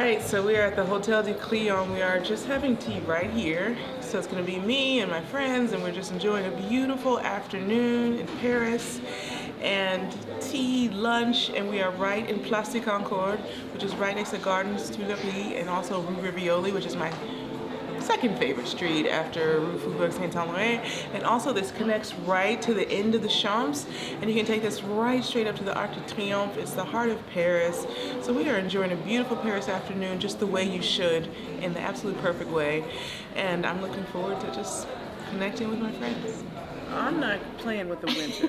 right, so we are at the Hotel de Crillon. We are just having tea right here. So it's going to be me and my friends, and we're just enjoying a beautiful afternoon in Paris and tea, lunch, and we are right in Place de Concorde, which is right next to Gardens Tuileries, and also Rue Rivioli, which is my second favorite street after Rue Faubourg Saint-Honoré. And also this connects right to the end of the Champs, and you can take this right straight up to the Arc de Triomphe. It's the heart of Paris. So we are enjoying a beautiful Paris afternoon just the way you should, in the absolute perfect way. And I'm looking forward to just connecting with my friends. I'm not playing with the winter.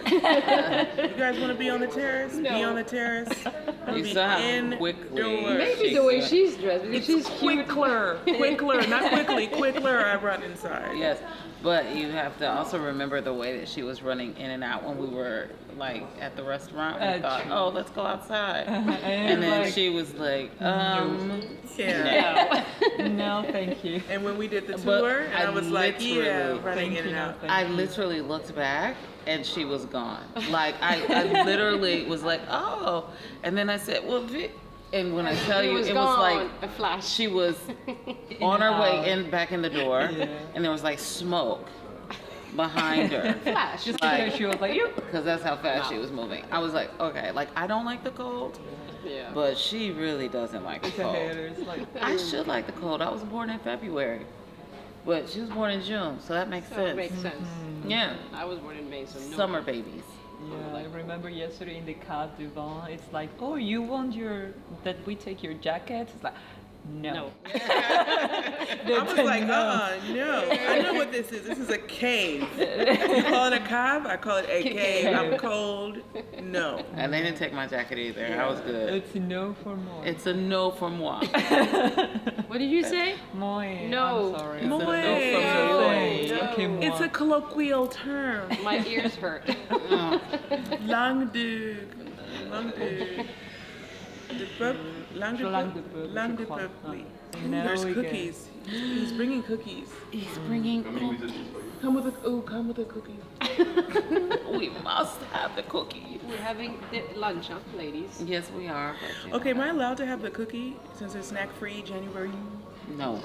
You guys want to be on the terrace? No. Be on the terrace. You Be saw how indoors. quickly. Maybe the way she's dressed, because she's cute. Quickler, not quickly, quickler, I run inside. Yes, but you have to also remember the way that she was running in and out when we were like at the restaurant. We thought, True. oh, let's go outside. And then like, she was like, Yeah. no, thank you. And when we did the But tour, and I was like, literally- yeah, running Thank in you, and no, out. thank I you. literally looked back and she was gone. Like I literally was like, oh, and then I said, well, and when I tell you, it was like a flash. she was on and her way out. in back in the door, Yeah. and there was like smoke behind her. Flash. Just Like- because she was like, you. Because that's how fast she was moving. I was like, okay, like I don't like the cold, Yeah. but she really doesn't like the It's a cold. hater. It's like, I should like the cold. I was born in February, but she was born in June, so that makes So sense. it makes sense. Yeah, I was born in May, so no. summer babies. yeah, I remember yesterday in the Cave du Vent, it's like, oh, you want that we take your jacket? It's like, no. No. I was like, no. I know what this is. This is a cave. You call it a cave? I call it a cave. I'm cold. No. And they didn't take my jacket either. I was good. It's no for more. It's a no for moi. What did you say? Moi. No. I'm sorry. It's a no Moi. from No. moi. No. Okay, moi. It's a colloquial term. My ears hurt. Langue de... Langue de... De peuple? Langue de Langue de peuple? peuple, Langue de je crois. peuple, oui. And Ooh, now there's we get- cookies. He's bringing cookies. He's bringing. Come with a cookie. We must have the cookie. We're having lunch, huh, ladies? Yes, we are. But you Okay, am I allowed to have the cookie since it's snack-free January? No.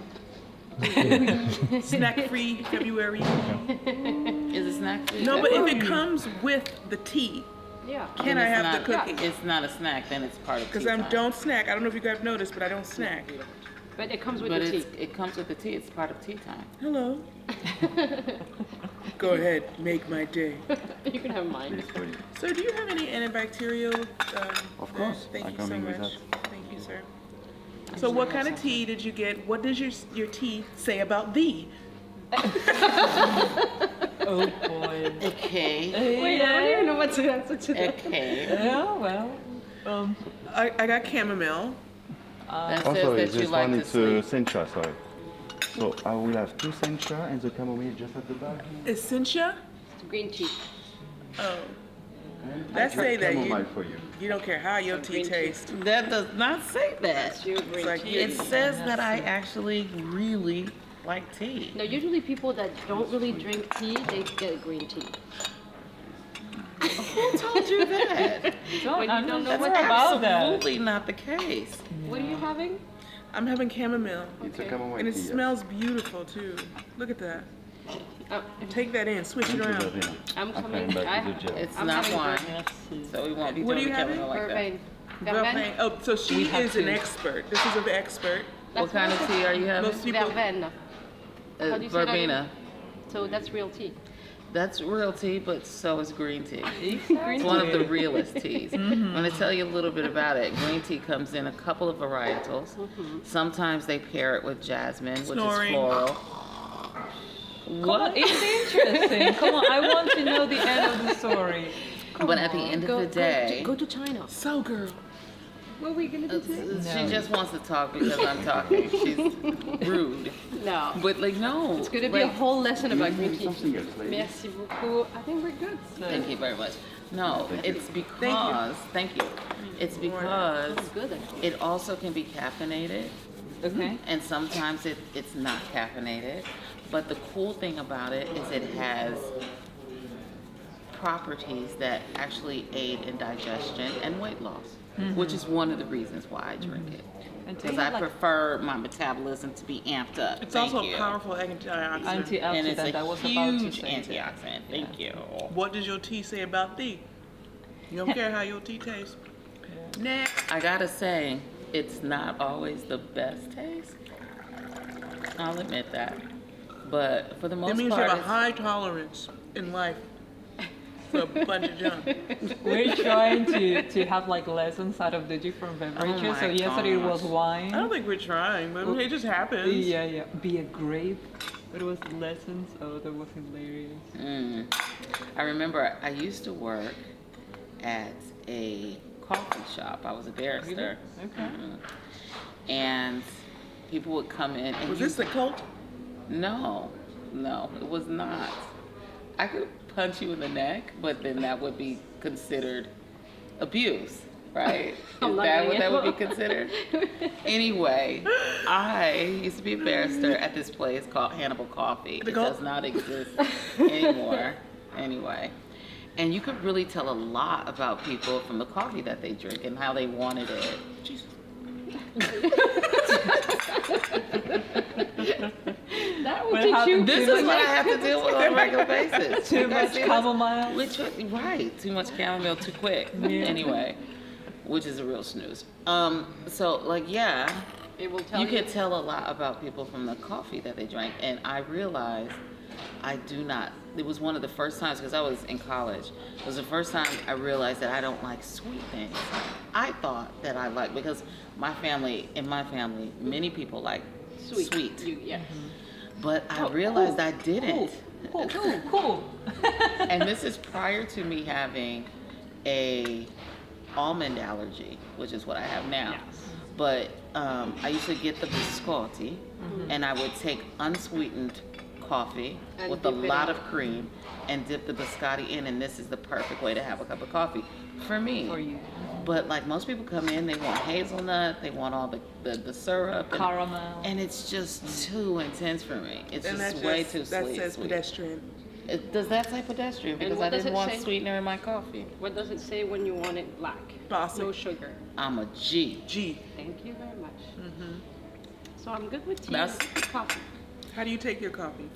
Snack-free February? Is it snack food? No, but if it comes with the tea, Yeah. can I have the cookie? It's not a snack, then it's part of tea Because I time. don't snack. I don't know if you guys noticed, but I don't snack. But it comes with But the tea. it comes with the tea. It's part of tea time. Hello. Go ahead, make my day. You can have mine. Sir, do you have any antibacterial? Of course, Thank I you come so in with much. Thank you, sir. So what kind of tea did you get? What does your tea say about thee? Oh boy. Okay. Wait, I don't even know what to answer to that. Okay. Yeah, well. I got chamomile. That says Also, that you this like one to is sleep. sencha, sorry. So I will have 2 sencha and the chamomile just at the back. Essentia? Green tea. Oh. And Let's say that chamomile for you. you don't care how your tea green tea. tastes. That does not say that. That's your green like tea. It says that I actually really like tea. Now, usually people that don't really drink tea, they get green tea. Who told you that? When you don't know That's what about that. absolutely not the case. What are you having? I'm having chamomile. It's Okay. a chamomile And it tea, yes. smells beautiful too. Look at that. Oh, Take that in, switch it Thank you, around. Lavina. I'm I'm coming. coming back with the gel. It's I'm not having wine, Merci. so we won't be What are doing you Kevin having? like that. Vervain. Vervain. Vervain? Oh, so she We have is an to. expert. This is an expert. What kind of tea are you having? Most people. Verveine. How do you say that Verbena. again? So that's real tea. That's real tea, but so is green tea. Green It's one of tea. the realest teas. I'm going to tell you a little bit about it. Green tea comes in a couple of varietals. Sometimes they pair it with jasmine, which Snoring. is floral. Come on, it's interesting. Come on, I want to know the end of the story. But at the end of the day, Go to China. So girl. What are we gonna do today? she just wants to talk because I'm talking. She's rude. No. But like, no. It's gonna be a like, whole lesson about green tea. Something else, ladies. Merci beaucoup. I think we're good. Thank you very much. No, it's because, thank you. It's because It's good. it also can be caffeinated. Okay. And sometimes it's not caffeinated. But the cool thing about it is it has properties that actually aid in digestion and weight loss. which is one of the reasons why I drink it. And Because tea, I like, prefer my metabolism to be amped up. It's Thank also you. a powerful antioxidant. And it's antioxidant. I a was about to huge say that. antioxidant. Thank you. What does your tea say about thee? You don't care how your tea tastes. Next. I gotta say, it's not always the best taste. I'll admit that. But for the most That means you part, have a it's- high tolerance in life for a bunch of junk. We're trying to have like lessons out of the different beverages. my So yesterday it was gosh. wine. I don't think we're trying, but it just happens. Yeah. Be a grape. It was lessons. Oh, that was hilarious. I remember I used to work at a coffee shop. I was a barrister. Okay. And people would come in and Was this the cult? No, it was not. I could punch you in the neck, but then that would be considered abuse, right? I'm Is not that getting what it. that would be considered? Anyway, I used to be a barrister at this place called Hannibal Coffee. It does not exist anymore. Anyway. And you could really tell a lot about people from the coffee that they drink and how they wanted it. Jesus. That will What teach you. happened? This is what I have to deal with on a regular basis. Too You guys much see this? chamomile. Literally, right. Too much chamomile too quick. Anyway, which is a real snooze. So like, yeah, It will tell you you. can tell a lot about people from the coffee that they drank. And I realized I do not. It was one of the first times, because I was in college, it was the first time I realized that I don't like sweet things. I thought that I liked, because in my family, many people like sweet. Yeah. But I realized I didn't. Cool. And this is prior to me having a almond allergy, which is what I have now. But I used to get the biscotti, and I would take unsweetened coffee And with a dip it lot in. of cream and dip the biscotti in, and this is the perfect way to have a cup of coffee for me. For you. But like most people come in, they want hazelnut, they want all the syrup, Caramel. and it's just too intense for me. It's And just that way just, too that sweet. says pedestrian. Does that say pedestrian? Because what I does didn't it want say? sweetener in my coffee. What does it say when you want it black? Bossy. No sugar. I'm a G. G. Thank you very much. So I'm good with tea. That's- and coffee. How do you take your coffee?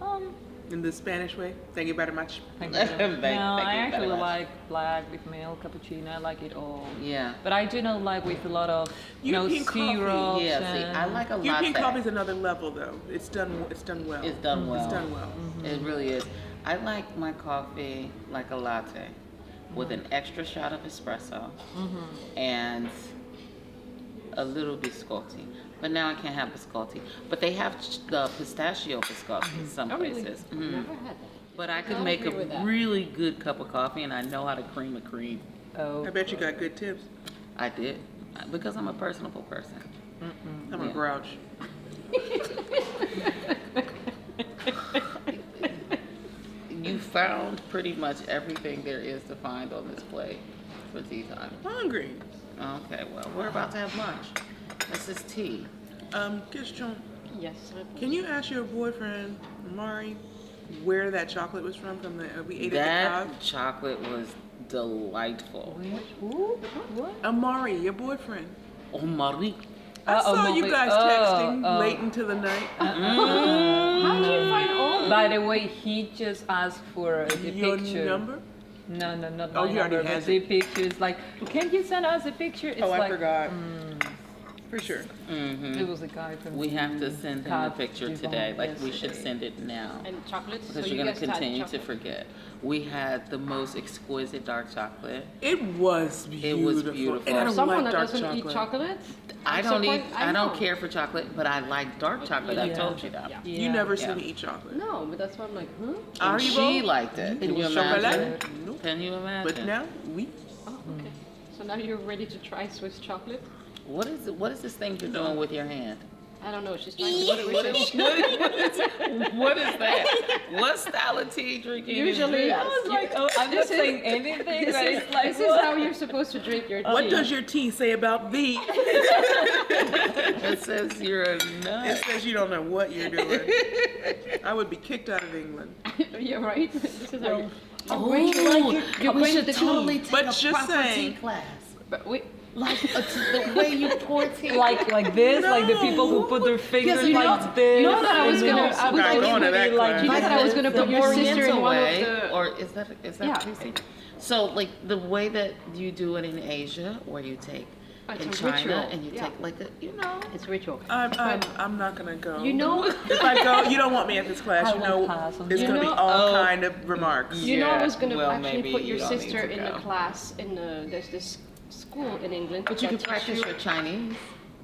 Um, In the Spanish way? Thank you very much. thank you. Thank No, you I very actually much. like black with milk, cappuccino. I like it all. Yeah. But I do not like with a lot of European coffee. syrups. Yeah, see, I and- like a European latte. coffee is another level, though. It's done well. It's done well. It's done well. It really is. I like my coffee like a latte with an extra shot of espresso and a little biscotti. But now I can't have biscotti. But they have the pistachio biscotti some Oh, really? places. Never had that. But I could I'll make a agree with that. really good cup of coffee, and I know how to cream a cream. Oh, I bet you got good tips. I did. Because I'm a personable person. I'm a Yeah. grouch. You found pretty much everything there is to find on this plate for tea time. Hungry. Okay, well, we're about to have lunch. This is tea. Question. Yes. sir. Can you ask your boyfriend, Mari, where that chocolate was from the we ate at the That Cobb? chocolate was delightful. what? Amari, your boyfriend. Oh, Marie. I saw you Mari. guys texting late into the night. How did you find all? By the way, he just asked for the Your picture. number? No, not Oh, my he already number, has but the picture is like, can you send us a picture? It's Oh, I like, forgot. For sure. It was a guy from We have to send him the Cab picture Dijon today. Like, we should yesterday. send it now. And chocolates. Because so you're you going to guys had continue to chocolate. forget. We had the most exquisite dark chocolate. It was beautiful. It was beautiful. And I don't Someone like that dark doesn't chocolate. eat chocolate. I I'm don't surprised- I don't know. care for chocolate, but I like dark chocolate. I Yeah. told you that. Yeah. You never Yeah. seen me eat chocolate. No, but that's why I'm like, huh? And Haribo? she liked it. Can you was imagine? chocolate? Nope. Can you imagine? But now, we. Oh, okay. So now you're ready to try Swiss chocolate? What is this thing you're doing with your hand? I don't know. She's trying to What is that? What style of tea drinking Usually, is I was like, oh, I'm not This is- saying anything, This but is, it's like, this is how you're supposed to drink your tea. What does your tea say about thee? It says you're a It nut. says you don't know what you're doing. I would be kicked out of England. Yeah, right. This is how. Oh, you're going to we the should tea. totally take But a just proper saying. tea class. But we, Like the way you pour tea. Like this, like the people who put their fingers you know- like this. you know that I was and gonna- then I was not going going to that class. you know that I was gonna the put your sister in Oriental one way, of the. or is that Yeah. tasty? So like the way that you do it in Asia, where you take It's in a China ritual, and you yeah. take like a, you know. It's ritual. I'm not gonna go. You know, If I go, you don't want me at this class. I You will know, pass on it's that. gonna be You know- all kind of remarks. you know, I was Yeah, gonna well, actually maybe put your you don't need sister to in the go. class in the. There's this school in England. But you that can practice teaches your Chinese.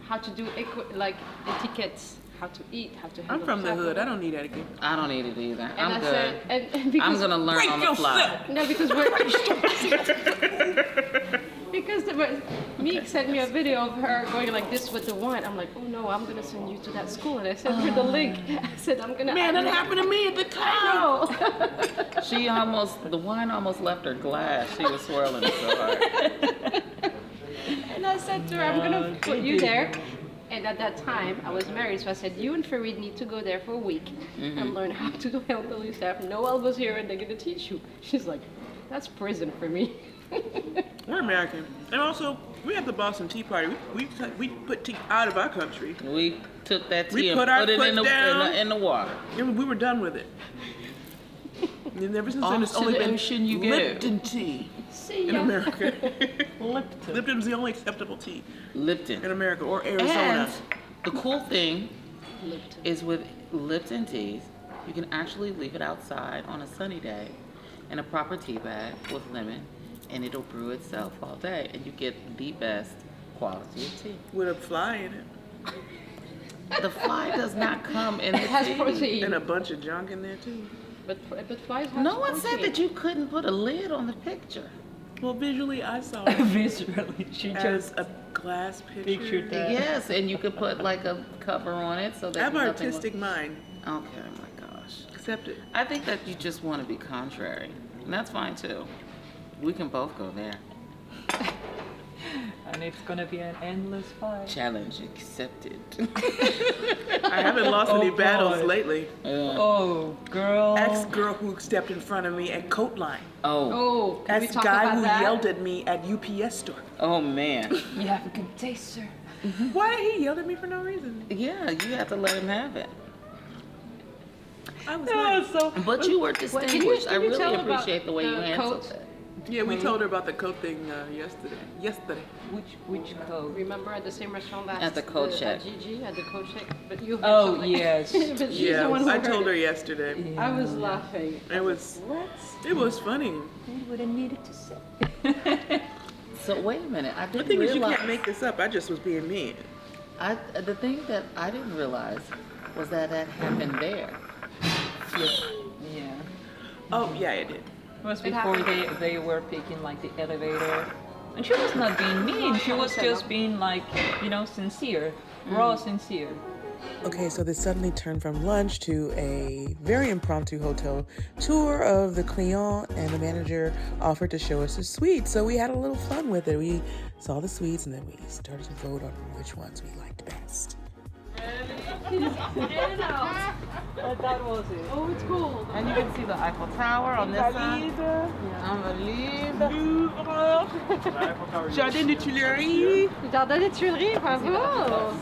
how to do like etiquettes, how to eat, how to handle. I'm from the tobacco. hood. I don't need etiquette. I don't need it either. And I'm I good. said, and because I'm gonna learn on the fly. No, because we're because Meek sent me a video of her going like this with the wine. I'm like, oh no, I'm gonna send you to that school, and I sent her the link. I said, I'm gonna. Man, that happened to me at the time. No. She the wine almost left her glass. She was swirling it so hard. And I said to her, I'm gonna put you there. And at that time, I was married, so I said, you and Farid need to go there for a week and learn how to handle yourself. No elbows here, and they're gonna teach you. She's like, that's prison for me. We're American, and also we had the Boston Tea Party. We put tea out of our country. We took that We tea and put our put it in foot the, down. in the water. And we were done with it. And ever since then, Off it's to only the been ocean you go. Lipton tea See in ya. America. Lipton. Lipton's the only acceptable tea in Lipton. America or Arizona. And the cool thing Lipton. is with Lipton teas, you can actually leave it outside on a sunny day in a proper tea bag with lemon, and it'll brew itself all day, and you get the best quality of tea. With a fly in it. The fly does not come in It the has tea. protein. And a bunch of junk in there too. But flies have No one said protein. that you couldn't put a lid on the picture. Well, visually, I saw it Visually, she as just a glass picture. pictured that. Yes, and you could put like a cover on it so I that have an nothing artistic mind. Okay, oh my gosh. Accept it. I think that you just want to be contrary, and that's fine too. We can both go there. And it's gonna be an endless fight. Challenge accepted. I haven't lost any Oh, battles boy. lately. Oh, girl. Ex-girl who stepped in front of me at Coat Line. Oh, Oh, can we talk Ex-guy about who that? yelled at me at UPS store. oh man. You have a good taste, sir. Why did he yell at me for no reason? Yeah, you have to let him have it. I was Yeah, nice. so But you were Can you distinguished. I really tell about appreciate the way you the handled coat? it. Yeah, we told her about the coat thing yesterday. which code? Remember at the same restaurant last At the coat check. At Gigi, at the coat check, but you had Oh, something- yes. but she's Yeah, the one who I heard told her it. yesterday. I was laughing. It was What? funny. What would I needed to say? So wait a minute. I The didn't thing is, you realize. can't make this up. I just was being mean. The thing that I didn't realize was that happened there. Yeah. Oh, yeah, it did. It was before they were picking like the elevator. And she was not being mean, she was just being like, sincere. Raw sincere. Okay, so this suddenly turned from lunch to a very impromptu hotel tour of the Crillon, and the manager offered to show us the suites. So we had a little fun with it. We saw the suites, and then we started to vote on which ones we liked best. That was it. Oh, it's cool. And you can see the Eiffel Tower on this side. Unbelievable. Jardin des Tuileries, Jardin des Tuileries, bravo.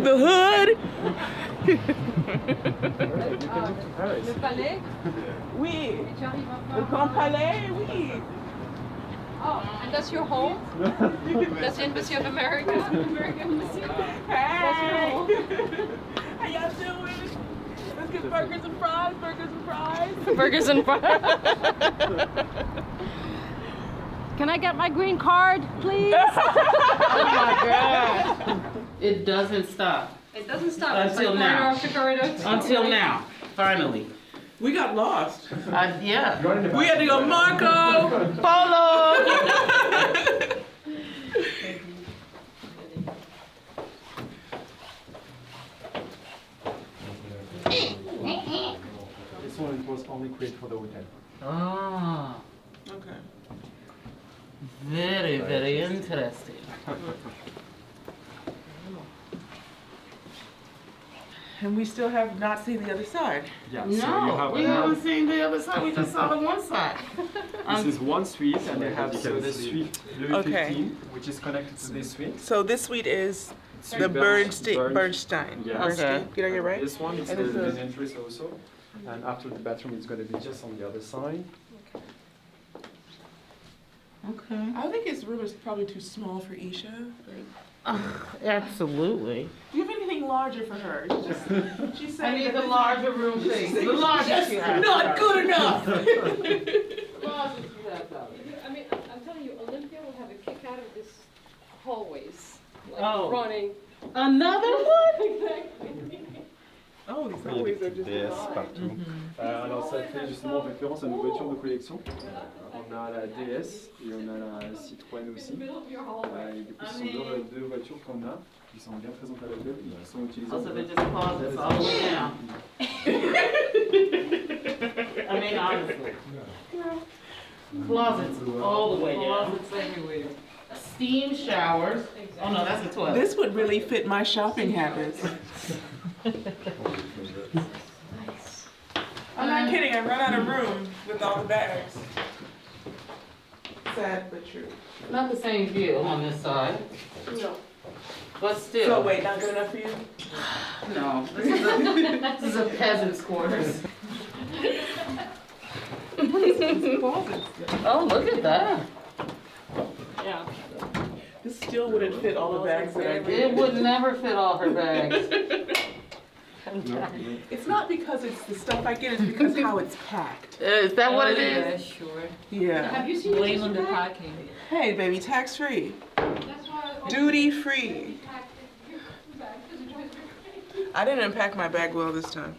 the hood. Le palais. Oui, Et tu arrives le encore. Grand Palais, oui. Oh, and that's your home? That's the Embassy of America? American Embassy. Hey, how y'all doing? Let's get burgers and fries, Burgers and fries. Can I get my green card, please? It doesn't stop. It doesn't stop. Until now. Corridor. Until now. Finally. We got lost. Yeah. We had to go Marco. Polo. This one was only created for the hotel. Ah, Okay. very, very interesting. And we still have not seen the other side. Yeah, so you No, have we haven't seen the other side. We just saw the one side. this is one suite, and they have so the suite Louis Okay. 15, which is connected to this suite. So this suite is Suite the Bernstein. Bernstein. Yeah. Bernstein. Did I get it right? This one is And the it's a- main entrance also, and after the bathroom, it's going to be just on the other side. Okay. I think his room is probably too small for Isha. Absolutely. Do you have anything larger for her? She said I need that the this- larger room, please. The largest you have. Not good enough. Largest you have, darling. I mean, I'm telling you, Olympia will have a kick out of this hallways. Like Oh. running. Another one? Exactly. Oh, these always are just. DS partout. Alors ça fait justement référence à nos voitures de collection. On a la DS et on a la Citroën aussi. Et du coup, ce sont deux voitures qu'on a, qui sont bien présentes à la gueule, qui sont utilisées. Also they're just closets all the way down. I mean, honestly. Closets all the way down. Closets everywhere. Steam showers. Oh no, that's a toilet. This would really fit my shopping habits. I'm not kidding. I run out of room with all the bags. Sad but true. Not the same view on this side, No. but still. So wait, not good enough for you? No, this is a peasant's quarters. Oh, look at that. Yeah. This still wouldn't fit all the bags that I It get. would never fit all her bags. It's not because it's the stuff I get, it's because how it's packed. Is that what it Yeah, is? sure. Yeah. Have you seen Blame your on the sister bag? packing. Hey, baby, tax free. That's why I Duty free. packed your bag because it drives me crazy. I didn't unpack my bag well this time.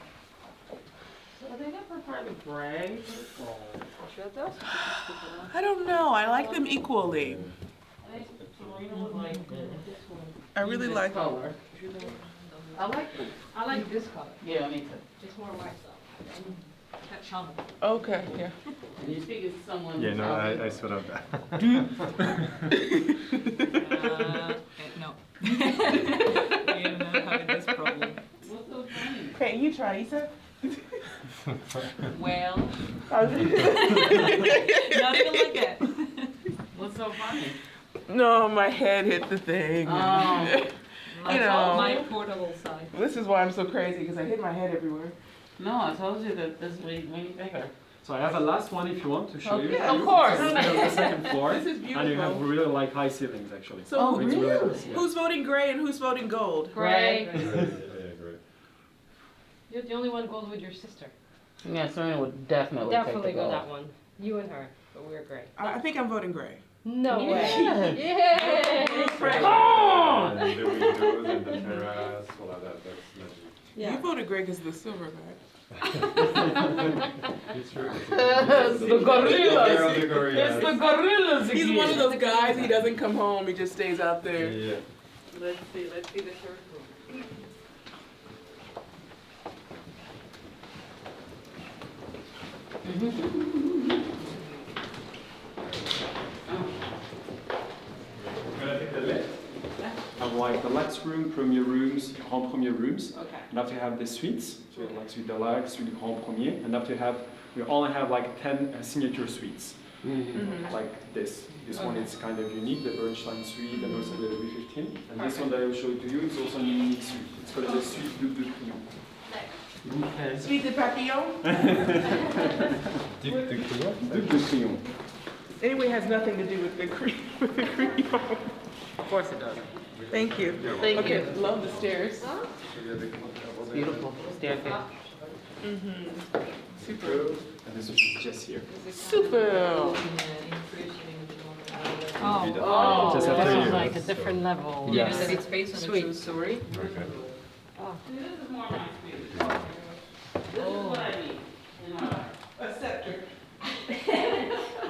Are they not prepared to brag? I don't know. I like them equally. I really like them. Color. I like them. I like this color. Yeah, me too. It's more white though. Catch on. Okay, yeah. And you speak as someone. Yeah, who's no, out I sort of that. No. We're not having this problem. What's so funny? Okay, you try, Issa. Well, no, not even like that. What's so funny? my head hit the thing. Like know. my portable side. This is why I'm so crazy, because I hit my head everywhere. No, I told you that this week made me bigger. So I have a last one if you want to show you. Yeah, of course. It's on the second floor. This is And you have beautiful. really like high ceilings actually. So Oh, It's really? nice, yeah. who's voting gray and who's voting gold? Gray. Yeah, great. You're the only one goes with your sister. Yeah, Serena would definitely Definitely take the go gold. that one. You and her, but we're gray. I think I'm voting gray. No Yeah. way. Yeah. Come on! And the windows and the terrace, all of that, that's magic. You voted gray because of the silver guy. It's true. The gorillas. The gorillas. It's the gorillas again. He's one of those guys, he doesn't come home, he just stays out there. Yeah. Let's see the third room. We're gonna take the lift. Have like the Lux room, premier rooms, grand premier rooms. Okay. And after you have the suites, so you have like suite deluxe, suite grand premier, and after you have, we only have like 10 signature suites. Like this. This one is kind of unique, the Bernstein suite and also the Louis 15. And this one that I will show to you is also a unique suite. It's called the Suite de Crillon. Okay. Suite de Papillon? Duc de Crillon. Duc de Crillon. Anyway, has nothing to do with the Crillon. Of course it doesn't. Thank you. Thank Okay, you. love the stairs. Beautiful staircase. Super. And this is just here. Super. Oh, Just this after is you. like a different level. Yes. That it's based on a Sweet. true story. Okay. A scepter.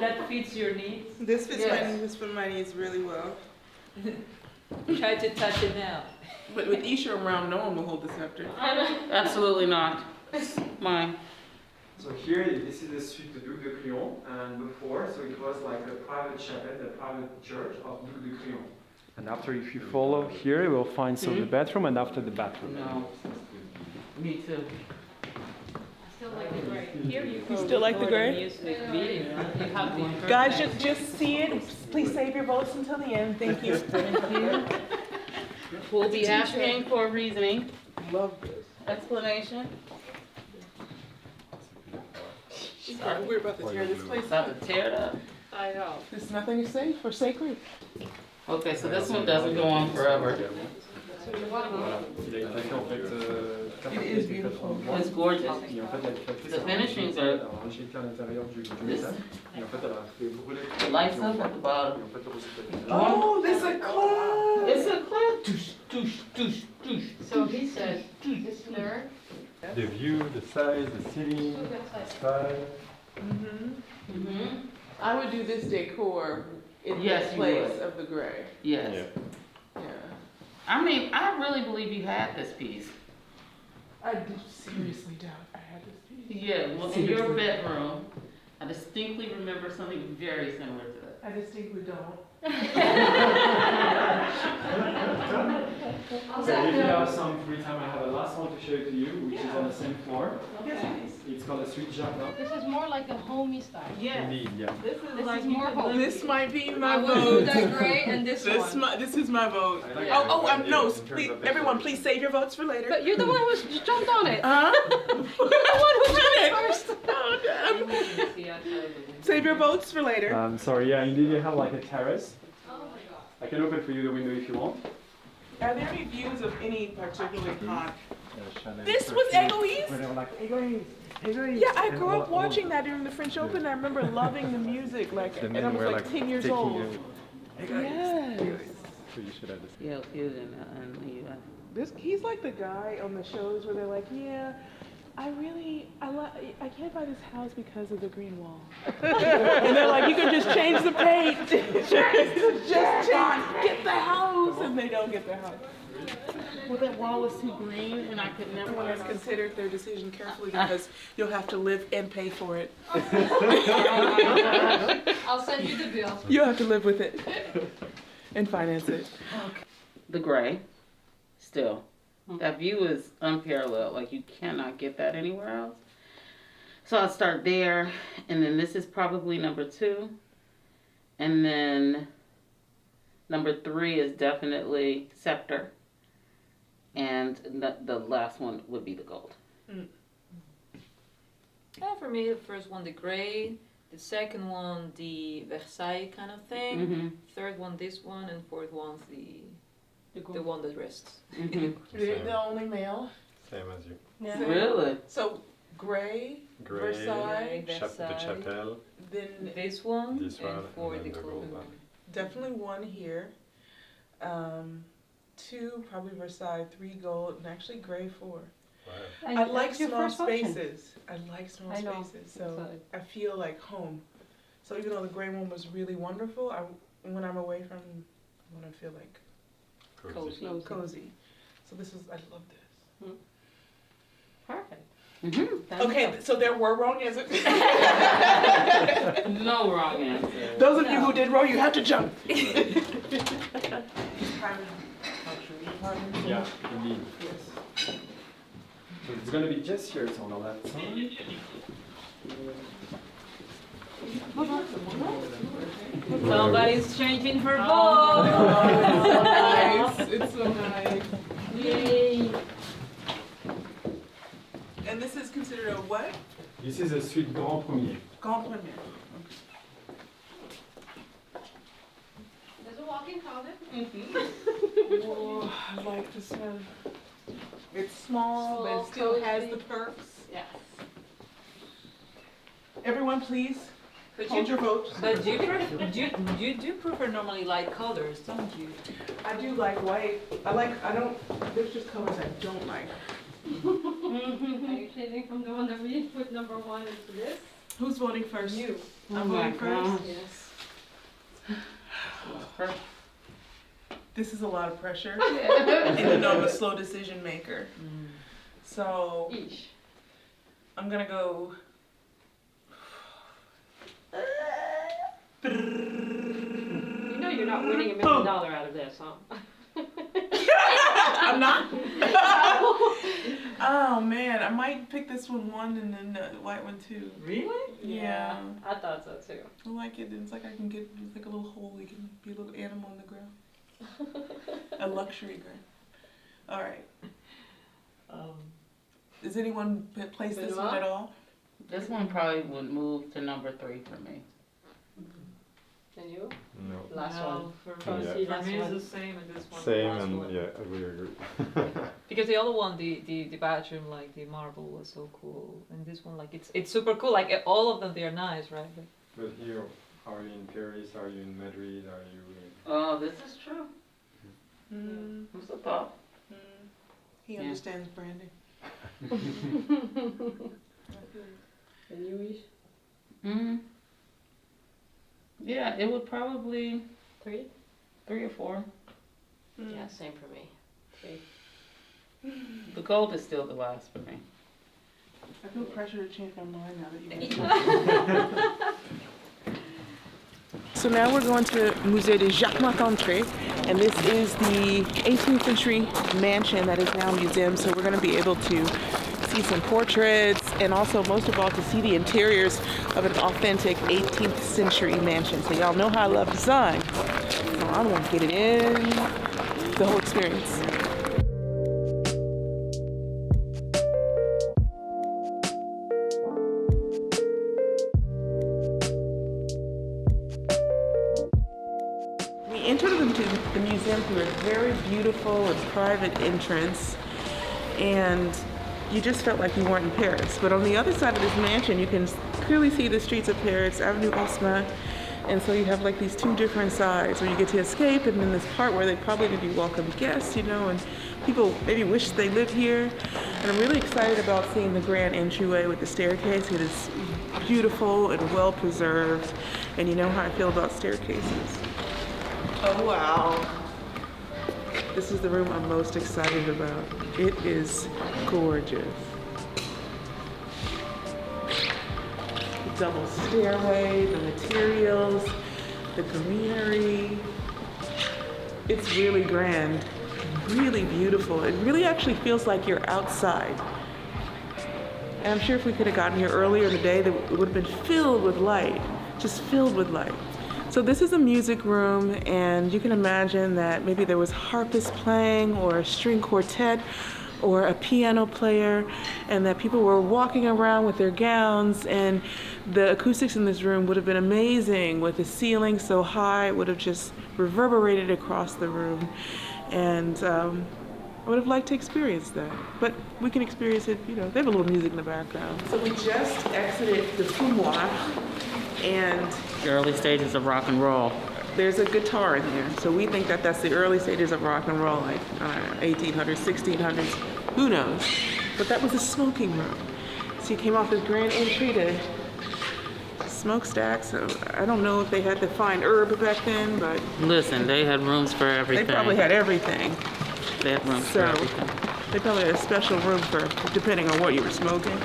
That fits your needs. This fits Yes. this fits my needs really well. Try to touch it now. But with Isha around, no one will hold the scepter. Absolutely not. Mine. So here, this is the Suite de Duc de Crillon, and before, so it was like a private chapel, the private church of Duc de Crillon. And after, if you follow here, you will find so the bathroom, and after the bathroom. No. Me too. Still like the gray. Here you You still like the gray? music video. You have the Guys, just see it. Please save your votes until the end. Thank you. We'll be asking for reasoning, Love this. explanation. We're about to tear this place About up. to tear it up. I know. There's nothing to say for sacred. Okay, so this one doesn't go on forever. Il a été fait en fait It is beautiful. It's gorgeous. Et en fait, elle fait The finishings are alors j'ai été à l'intérieur du métal. Et en fait, elle a fait brûler. the lights up at the bottom. Et en fait, le résultat. Oh, there's a club. It's a clip. Touche, touche, touche, touche. So he said, this there. The view, the size, the ceiling, style. I would do this decor in Yes, the you place would. of the gray. Yes. Yeah. I mean, I really believe you had this piece. I do seriously doubt I had this piece. Yeah, well, in your bedroom, I distinctly remember something very similar to that. I distinctly don't. So if you have some free time, I have a last one to show to you, which is on the same floor. Yes, please. It's called a Suite Jacquemart. This is more like a homey style. Yes. Indeed, yeah. This is This like is more homey. This might be my I would do vote. that gray and this one. This is my vote. I like No, in terms please, of everyone, decoration. please save your votes for later. But you're the one who jumped on it. Huh? You're the one who jumped first. Oh, damn. Save your votes for later. Sorry, yeah, indeed you have like a terrace. Oh my god. I can open for you the window if you want. Are there any views of any particular kind? Chanel This was perfume. Egoise? Where they were like, Egoise, Egoise. Yeah, I And grew up all- watching that during the French Open. I remember loving the music, like, The and I men was were like 10 years taking old. you, Egoise, Yes. Egoise. So you should have this. Yeah, in the US. He's like the guy on the shows where they're like, yeah, I can't buy this house because of the green wall. And they're like, you can just change the paint. just get the house. And they don't get the house. Well, that wall was too green and I could never. Everyone has considered their decision carefully because you'll have to live and pay for it. I'll send you the bill. You'll have to live with it and finance it. The gray, still. That view is unparalleled. Like you cannot get that anywhere else. So I'll start there, and then this is probably number 2. And then number 3 is definitely Scepter. And the last one would be the gold. Yeah, for me, the first one, the gray. The second one, the Versailles kind of thing. Mm-hmm. Third one, this one. And fourth one's the one that rests. Mm-hmm. You're the only male. Same as you. Yeah. Really? So gray, Gray, Versailles, the Versailles. chapelle, then this one, this one, and four and the then the gold gold one. one. definitely 1 here. 2 probably Versailles, 3 gold, and actually gray 4. Wow. I like That's your small first option. spaces. I like small I know. spaces, so So- I feel like home. So even though the gray one was really wonderful, when I'm away from, I want to feel like Cozy. cozy. So this is, I love this. Perfect. Mm-hmm. Okay, so there were wrong answers. No wrong answer. Those of you who did wrong, you have to jump. Yeah, indeed. Yes. So it's gonna be just here, it's on the left side. Somebody's changing her Oh, vote. nice. It's so nice. Yay. And this is considered a what? This is a Suite Grand Premier. Grand Premier. There's a walk-in closet. Oh, I like this one. It's small, but Small, it still has cozy. the perks. Yes. Everyone, please But hold your votes. But you do prefer normally light colors, don't you? I do like white. There's just colors I don't like. Are you changing from the one that we put number 1 into this? Who's voting first? You. I'm Oh my voting first. God. Yes. This is a lot of pressure. Even though I'm a slow decision maker. So Each. I'm gonna go. You know you're not winning $1 million out of this, huh? I'm not. Oh Oh man, I might pick this one and then the white one too. Really? Yeah. I thought so too. I like it. It's like I can get it's like a little hole. You can be a little animal on the ground. A luxury ground. All right. Does anyone place this one at all? This one probably would move to number 3 for me. And you? No. Last one. For me, Yeah. for me it's the same, and this one Same, the last and one. yeah, I really agree. Because the other one, the bathroom, like the marble was so cool, and this one, like it's super cool. Like all of them, they are nice, right? But here, are you in Paris? Are you in Madrid? Are you in... Oh, this is true. Mm. Who's the thought? He Yeah. understands branding. And you, Ish? Mm-hmm. Yeah, it would probably 3? 3 or 4. Yeah, same for me. 3. The gold is still the last for me. I feel pressure to change my mind now that you mentioned it. So now we're going to Musee Jacquemart-André, and this is the 18th century mansion that is now a museum. So we're going to be able to see some portraits and also most of all to see the interiors of an authentic 18th century mansion. So y'all know how I love design. So I'm going to get it in, the whole experience. We entered into the museum through a very beautiful and private entrance, and you just felt like you weren't in Paris. But on the other side of this mansion, you can clearly see the streets of Paris, Avenue Haussmann, and so you have like these two different sides where you get to escape, and then this part where they probably going to be welcome guests, you know, and people maybe wish they lived here. And I'm really excited about seeing the grand entryway with the staircase. It is beautiful and well preserved, and you know how I feel about staircases. Oh wow. This is the room I'm most excited about. It is gorgeous. The double stairway, the materials, the greenery. It's really grand, really beautiful. It really actually feels like you're outside. And I'm sure if we could have gotten here earlier in the day, it would have been filled with light, just filled with light. So this is a music room, and you can imagine that maybe there was harpists playing or a string quartet or a piano player, and that people were walking around with their gowns, and the acoustics in this room would have been amazing with the ceiling so high, it would have just reverberated across the room. And I would have liked to experience that, but we can experience it, you know, they have a little music in the background. So we just exited the fumoir, and The early stages of rock and roll. there's a guitar in there. So we think that that's the early stages of rock and roll, like 1800s, 1600s, who knows? But that was the smoking room. So you came off this grand entry to smokestack. So I don't know if they had the fine herb back then, but Listen, they had rooms for they everything. probably had everything. They had rooms for So everything. they probably had a special room for depending on what you were smoking.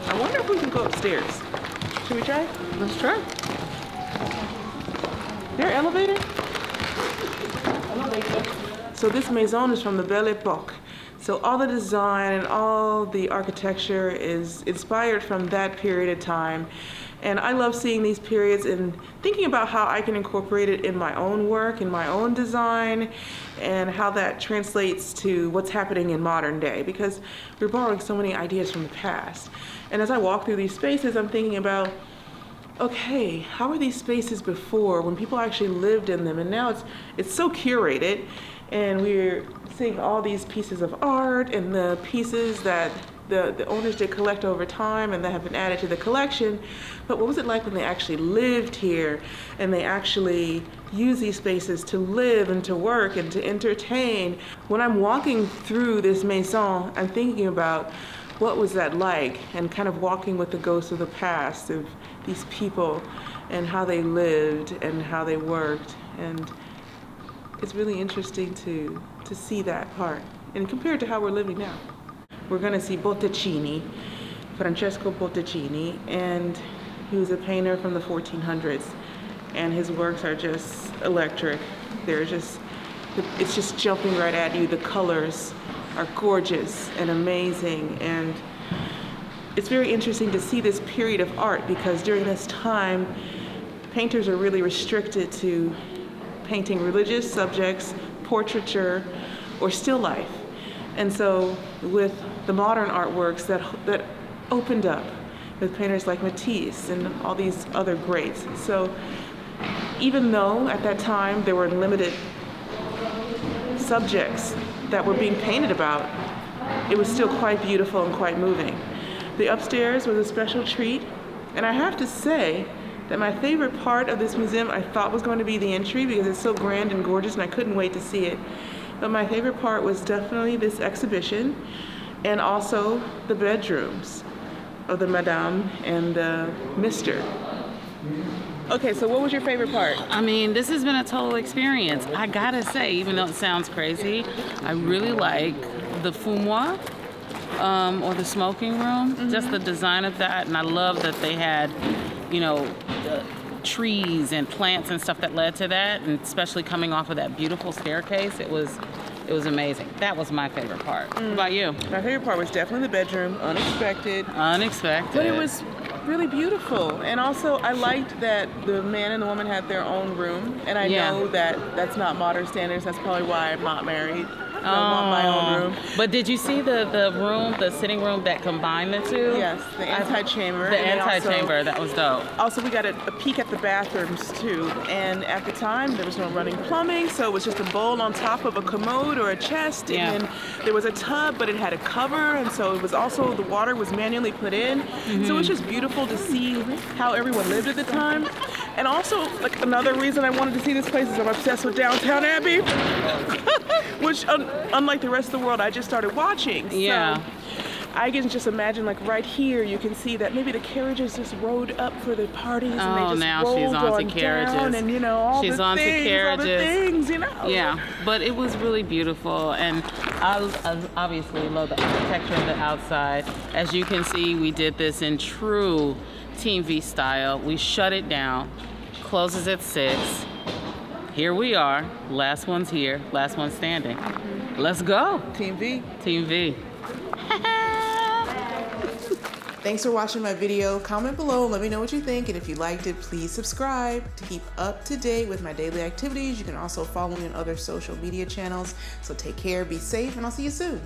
I wonder if we can go upstairs. Should we try? Let's try. There an elevator? So this maison is from the Belle Epoque. So all the design and all the architecture is inspired from that period of time. And I love seeing these periods and thinking about how I can incorporate it in my own work, in my own design, and how that translates to what's happening in modern day, because we're borrowing so many ideas from the past. And as I walk through these spaces, I'm thinking about, okay, how were these spaces before when people actually lived in them? And now it's so curated, and we're seeing all these pieces of art and the pieces that the owners did collect over time and that have been added to the collection. But what was it like when they actually lived here and they actually used these spaces to live and to work and to entertain? When I'm walking through this maison, I'm thinking about what was that like, and kind of walking with the ghosts of the past of these people and how they lived and how they worked. And it's really interesting to see that part and compared to how we're living now. We're going to see Botticini, Francesco Botticini, and he was a painter from the 1400s, and his works are just electric. It's just jumping right at you. The colors are gorgeous and amazing, and it's very interesting to see this period of art because during this time, painters are really restricted to painting religious subjects, portraiture, or still life. And so with the modern artworks that opened up with painters like Matisse and all these other greats. So even though at that time there were limited subjects that were being painted about, it was still quite beautiful and quite moving. The upstairs was a special treat, and I have to say that my favorite part of this museum I thought was going to be the entry because it's so grand and gorgeous and I couldn't wait to see it. But my favorite part was definitely this exhibition and also the bedrooms of the Madame and the Mr. Okay, so what was your favorite part? I mean, this has been a total experience. I gotta say, even though it sounds crazy, I really like the fumoir, or the smoking room, just the design of that, and I love that they had, you know, trees and plants and stuff that led to that, and especially coming off of that beautiful staircase, it was amazing. That was my favorite part. What about you? My favorite part was definitely the bedroom, unexpected. Unexpected. But it was really beautiful, and also I liked that the man and the woman had their own room, and I know that that's not modern standards. That's probably why I'm not married. I want my own room. But did you see the room, the sitting room that combined the two? Yes, the antechamber. The antechamber, that was dope. Also, we got a peek at the bathrooms too, and at the time there was no running plumbing, so it was just a bowl on top of a commode or a chest, and then there was a tub, but it had a cover, and so it was also, the water was manually put in. So it was just beautiful to see how everyone lived at the time. And also, like, another reason I wanted to see this place is I'm obsessed with Downtown Abbey, which unlike the rest of the world, I just started watching. Yeah. So I can just imagine, like, right here, you can see that maybe the carriages just rode up for the parties, and they just now rolled she's on to carriages. down, and, you know, all She's the on to things, carriages. all the things, you know. Yeah, but it was really beautiful, and I obviously love the architecture of the outside. As you can see, we did this in true Team V style. We shut it down, closes at 6. Here we are, last one's here, last one standing. Let's go. Team V. Team V. Thanks for watching my video. Comment below, let me know what you think, and if you liked it, please subscribe to keep up to date with my daily activities. You can also follow me on other social media channels. So take care, be safe, and I'll see you soon.